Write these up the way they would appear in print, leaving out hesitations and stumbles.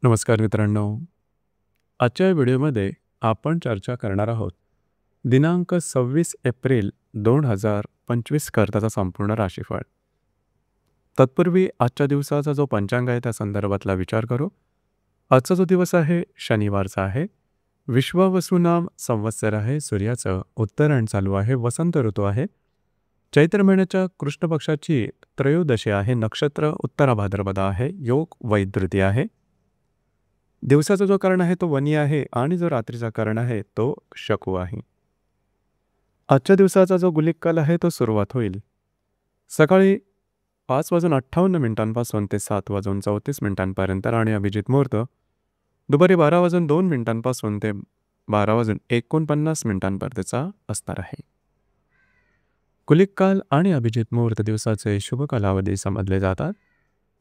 नमस्कार मित्रांनो. आजच्या व्हिडिओमध्ये आपण चर्चा करणार आहोत दिनांक 26 एप्रिल 2025 करताचा संपूर्ण राशीफळ. तत्पूर्वी आजच्या दिवसाचा जो पंचांग आहे त्या संदर्भातला विचार करू. आजचा जो दिवस आहे शनिवारचा आहे. विश्वावसुनाम संवत्सर आहे. सूर्याचं उत्तरायण चालू आहे. वसंत ऋतू आहे. चैत्र महिन्याच्या कृष्ण पक्षाची त्रयोदशी आहे. नक्षत्र उत्तरा भाद्रपद आहे. योग वैधृती आहे. दिवसाचा जो कर्ण आहे तो वनी आहे आणि जो रात्रीचा कर्ण आहे तो शकू आहे. आजच्या दिवसाचा जो गुलिक काल आहे तो सुरुवात होईल सकाळी 5:58 ते 7:34 आणि अभिजित मुहूर्त दुपारी 12:02 ते 12:49 असणार आहे. गुलिक काल आणि अभिजित मुहूर्त दिवसाचे शुभ कालावधी समजले जातात.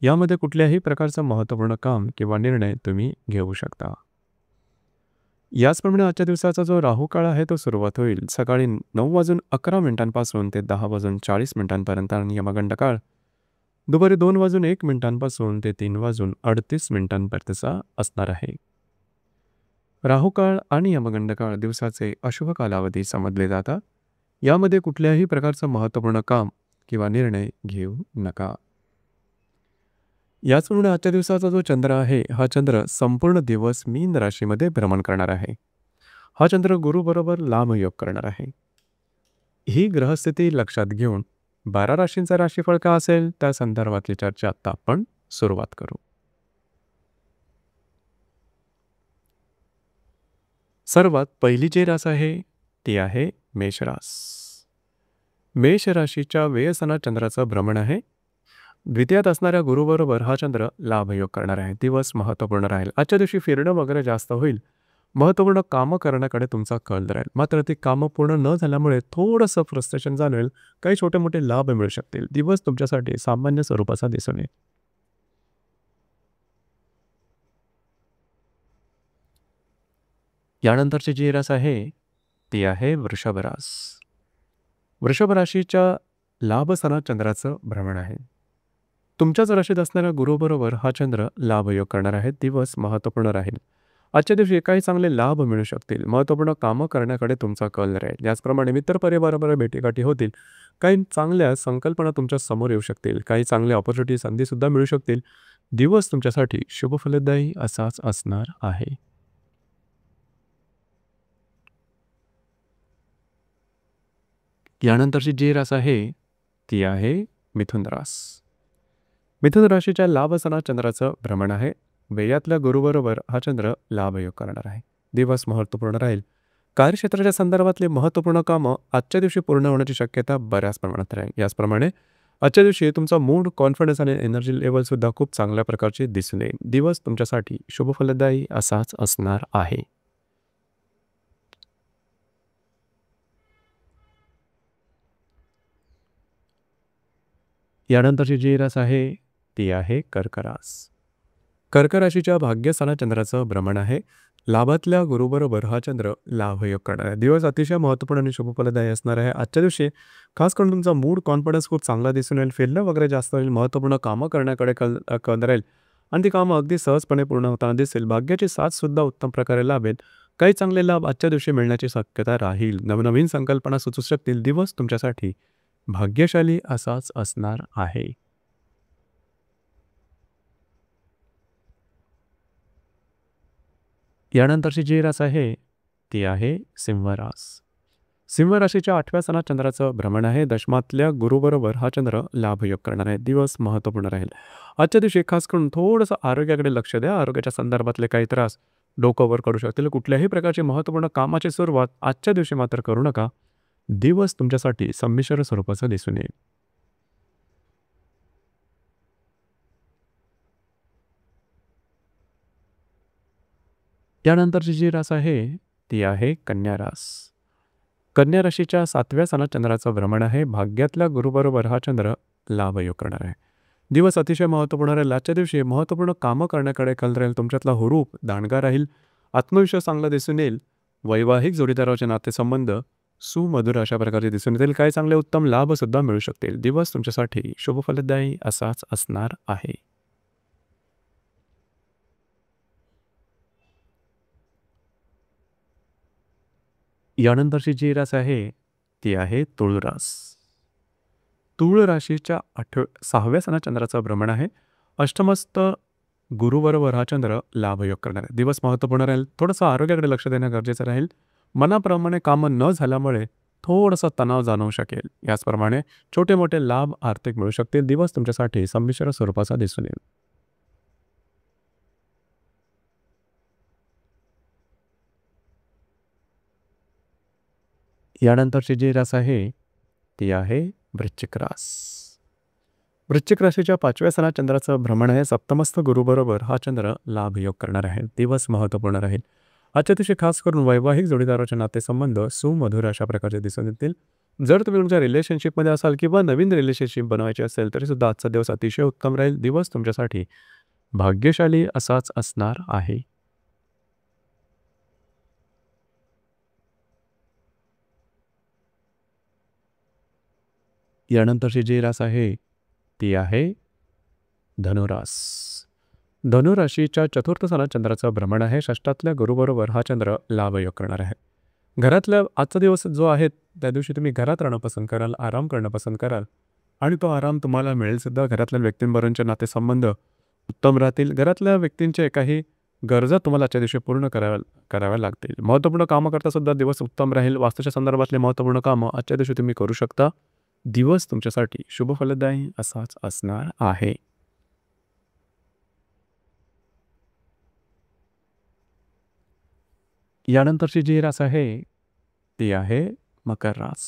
यामध्ये कुठल्याही प्रकारचं महत्त्वपूर्ण काम किंवा निर्णय तुम्ही घेऊ शकता. याचप्रमाणे आजच्या दिवसाचा जो राहू काळ आहे तो सुरुवात होईल सकाळी 9:11 ते 10:40 आणि यमगंड काळ दुपारी 2:01 ते 3:38 असणार आहे. राहू काळ आणि यमगंड काळ दिवसाचे अशुभ कालावधी समजले जातात. यामध्ये कुठल्याही प्रकारचं महत्त्वपूर्ण काम किंवा निर्णय घेऊ नका. याचप्रमाणे आजच्या दिवसाचा जो चंद्र आहे हा चंद्र संपूर्ण दिवस मीन राशीमध्ये भ्रमण करणार आहे. हा चंद्र गुरुबरोबर लाभयोग करणार आहे. ही ग्रहस्थिती लक्षात घेऊन 12 राशींचा राशीफळ का असेल त्या संदर्भातली चर्चा आता आपण सुरुवात करू. सर्वात पहिली जी रास आहे ती आहे मेषरास. मेष राशीच्या व्ययसना चंद्राचं भ्रमण आहे. द्वितीयात असणाऱ्या गुरुबरोबर हा चंद्र लाभयोग करणार आहे. दिवस महत्त्वपूर्ण राहील. आजच्या दिवशी फिरणं वगैरे जास्त होईल. महत्त्वपूर्ण कामं करण्याकडे तुमचा कल राहील. मात्र ती कामं पूर्ण न झाल्यामुळे थोडंसं फ्रस्ट्रेशन जाणवेल. काही छोटे मोठे लाभ मिळू शकतील. दिवस तुमच्यासाठी सामान्य स्वरूपाचा दिसून येईल. यानंतरची जी रास आहे ती आहे वृषभ रास. वृषभ राशीच्या लाभसना चंद्राचं भ्रमण आहे. तुमच्याच राशीत असणाऱ्या गुरुबरोबर हा चंद्र लाभयोग करणार आहे. दिवस महत्त्वपूर्ण राहील. आजच्या दिवशी काही चांगले लाभ मिळू शकतील. महत्त्वपूर्ण कामं करण्याकडे तुमचा कल राहील. याचप्रमाणे मित्रपरिवाराबरोबर भेटीगाठी होतील. काही चांगल्या संकल्पना तुमच्या समोर येऊ शकतील. काही चांगल्या ऑपॉर्च्युनिटी संधीसुद्धा मिळू शकतील. दिवस तुमच्यासाठी शुभफलदायी असाच असणार आहे. यानंतरची जी रास आहे ती आहे मिथुन रास. मिथुन राशीच्या लाभसना चंद्राचं भ्रमण आहे. व्ययातल्या गुरुबरोबर हा चंद्र लाभयोग करणार आहे. दिवस महत्त्वपूर्ण राहील. कार्यक्षेत्राच्या संदर्भातले महत्त्वपूर्ण कामं आजच्या दिवशी पूर्ण होण्याची शक्यता बऱ्याच प्रमाणात राहील. याचप्रमाणे आजच्या दिवशी तुमचा मूड, कॉन्फिडन्स आणि एनर्जी लेवलसुद्धा खूप चांगल्या प्रकारची दिसून येईल. दिवस तुमच्यासाठी शुभफलदायी असाच असणार आहे. यानंतरची जी रास आहे ती आहे कर्क रास. कर्क राशीच्या भाग्यस्थानात चंद्राचं भ्रमण आहे. लाभातल्या गुरुबरोबर हा चंद्र लाभयोग करणार आहे. दिवस अतिशय महत्त्वपूर्ण आणि शुभफलदायी असणार आहे. आजच्या दिवशी खास करून तुमचा मूड, कॉन्फिडन्स खूप चांगला दिसून येईल. फिरणं वगैरे जास्त होईल. महत्त्वपूर्ण कामं करण्याकडे कल राहील आणि ती कामं अगदी सहजपणे पूर्ण होताना दिसेल. भाग्याची साथसुद्धा उत्तम प्रकारे लाभेल. काही चांगले लाभ आजच्या दिवशी मिळण्याची शक्यता राहील. नवनवीन संकल्पना सुचू शकतील. दिवस तुमच्यासाठी भाग्यशाली असाच असणार आहे. यानंतरची जी रास आहे ती आहे सिंह रास. सिंह राशीच्या 8व्या स्थानात चंद्राचं भ्रमण आहे. दशमातल्या गुरुबरोबर हा चंद्र लाभयोग करणार आहे. दिवस महत्त्वपूर्ण राहील. आजच्या दिवशी खास करून थोडंसं आरोग्याकडे लक्ष द्या. आरोग्याच्या संदर्भातले काही त्रास डोकं वर करू शकतील. कुठल्याही प्रकारची महत्त्वपूर्ण कामाची सुरुवात आजच्या दिवशी मात्र करू नका. दिवस तुमच्यासाठी संमिश्र स्वरूपाचा दिसून येईल. यानंतरची जी रास आहे ती आहे कन्या रास. कन्या राशीच्या 7व्या स्थानात चंद्राचं भ्रमण आहे. भाग्यातल्या गुरुबरोबर हा चंद्र लाभयोग करणार आहे. दिवस अतिशय महत्त्वपूर्ण राहील. आजच्या दिवशी महत्त्वपूर्ण कामं करण्याकडे कल राहील. तुमच्यातला हुरूप दांडगा राहील. आत्मविश्वास चांगला दिसून येईल. वैवाहिक जोडीदाराचे नातेसंबंध सुमधुर अशा प्रकारचे दिसून येतील. काही चांगले उत्तम लाभसुद्धा मिळू शकतील. दिवस तुमच्यासाठी शुभफलदायी असाच असणार आहे. यानंतरची जी रास आहे ती आहे तुळ रास. तुळ राशीच्या 6व्या सणात चंद्राचं भ्रमण आहे. अष्टमस्त गुरुबरोबर हा चंद्र लाभयोग करणार आहे. दिवस महत्त्वपूर्ण राहील. थोडंसं आरोग्याकडे लक्ष देणं गरजेचं राहील. मनाप्रमाणे कामं न झाल्यामुळे थोडासा तणाव जाणवू शकेल. याचप्रमाणे छोटे मोठे लाभ आर्थिक मिळू शकतील. दिवस तुमच्यासाठी संमिश्र स्वरूपाचा दिसून येईल. यानंतरची जी रास आहे ती आहे वृश्चिक रास. वृश्चिक राशीच्या 5व्या सणात चंद्राचं भ्रमण आहे. सप्तमस्थ गुरुबरोबर हा चंद्र लाभयोग करणार आहे. दिवस महत्त्वपूर्ण राहील. आजच्या दिवशी खास करून वैवाहिक जोडीदाराचे नातेसंबंध सुमधुर अशा प्रकारचे दिसून येतील. जर तुम्ही तुमच्या रिलेशनशिपमध्ये असाल किंवा नवीन रिलेशनशिप बनवायची असेल तरी सुद्धा आजचा दिवस अतिशय उत्तम राहील. दिवस तुमच्यासाठी भाग्यशाली असाच असणार आहे. यानंतरची जी रास आहे ती आहे धनुरास. धनुराशीच्या 4थ्या सणात चंद्राचं भ्रमण आहे. षष्ठातल्या गुरुबरोबर हा चंद्र लाभयोग करणार आहे. घरातल्या आजचा दिवस जो आहे त्या दिवशी तुम्ही घरात राहणं पसंत कराल, आराम करणं पसंत कराल आणि तो आराम तुम्हाला मिळेल सुद्धा. घरातल्या व्यक्तींबरोबरचे नातेसंबंध उत्तम राहतील. घरातल्या व्यक्तींचे काही गरजा तुम्हाला आजच्या दिवशी पूर्ण कराव्या लागतील. महत्त्वपूर्ण कामं करता सुद्धा दिवस उत्तम राहील. वास्तूच्या संदर्भातले महत्त्वपूर्ण कामं आजच्या दिवशी तुम्ही करू शकता. दिवस तुमच्यासाठी शुभ फलदायी असाच असणार आहे. यानंतरची जी रास आहे ती आहे मकर रास.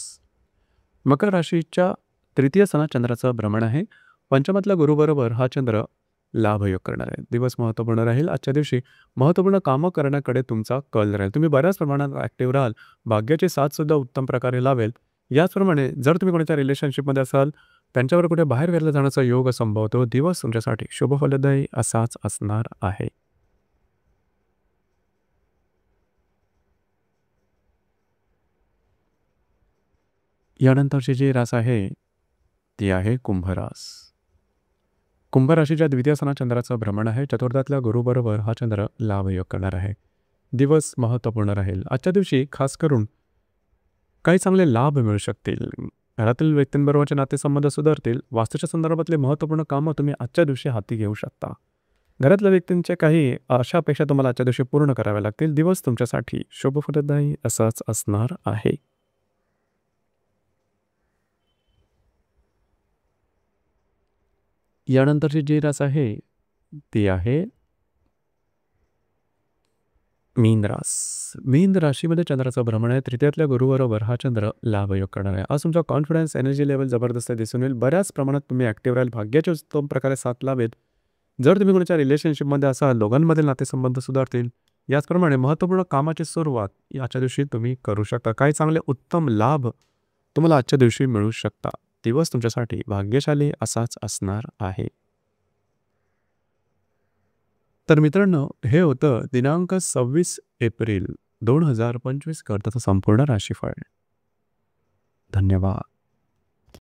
मकर राशीच्या 3य सणात चंद्राचं भ्रमण आहे. पंचमातल्या गुरुबरोबर हा चंद्र लाभयोग करणार आहे. दिवस महत्त्वपूर्ण राहील. आजच्या दिवशी महत्त्वपूर्ण कामं करण्याकडे तुमचा कल राहील. तुम्ही बऱ्याच प्रमाणात ॲक्टिव्ह राहाल. भाग्याची साथसुद्धा उत्तम प्रकारे लावेल. याचप्रमाणे जर तुम्ही कोणाच्या रिलेशनशिपमध्ये असाल त्यांच्यावर कुठे बाहेर फिरला जाण्याचा योग संभवतो. दिवस तुमच्यासाठी शुभ फलदायी असाच असणार आहे. यानंतरची जी रास आहे ती आहे कुंभरास. कुंभ राशीच्या 2व्या सणात चंद्राचं भ्रमण आहे. चतुर्थातल्या गुरुबरोबर हा चंद्र लाभयोग करणार आहे. दिवस महत्त्वपूर्ण राहील. आजच्या दिवशी खास करून काही चांगले लाभ मिळू शकतील. घरातील व्यक्तींबरोबरचे नातेसंबंध सुधारतील. वास्तूच्या संदर्भातले महत्त्वपूर्ण कामं तुम्ही आजच्या दिवशी हाती घेऊ शकता. घरातल्या व्यक्तींच्या काही आशा अपेक्षा तुम्हाला आजच्या दिवशी पूर्ण कराव्या लागतील. दिवस तुमच्यासाठी शुभ फलदायी असाच असणार आहे. यानंतरची जी रास आहे ती आहे मीन रास. मीन राशीमध्ये चंद्राचं भ्रमण आहे. 3यातल्या गुरुबरोबर हा चंद्र लाभयोग करणार आहे. आज तुमचा कॉन्फिडन्स एनर्जी लेवल जबरदस्त दिसून येईल. बऱ्याच प्रमाणात तुम्ही ॲक्टिव्ह राहील. भाग्याचे उत्तम प्रकारे साथ लावेल. जर तुम्ही कोणाच्या रिलेशनशिपमध्ये असाल दोघांमधील नातेसंबंध सुधारतील. याचप्रमाणे महत्त्वपूर्ण कामाची सुरुवात आजच्या दिवशी तुम्ही करू शकता. काही चांगले उत्तम लाभ तुम्हाला आजच्या दिवशी मिळू शकता. दिवस तुमच्यासाठी भाग्यशाली असाच असणार आहे. तर मित्रांनो हे होतं दिनांक 26 एप्रिल 2025 करताचं संपूर्ण राशीफळ. धन्यवाद.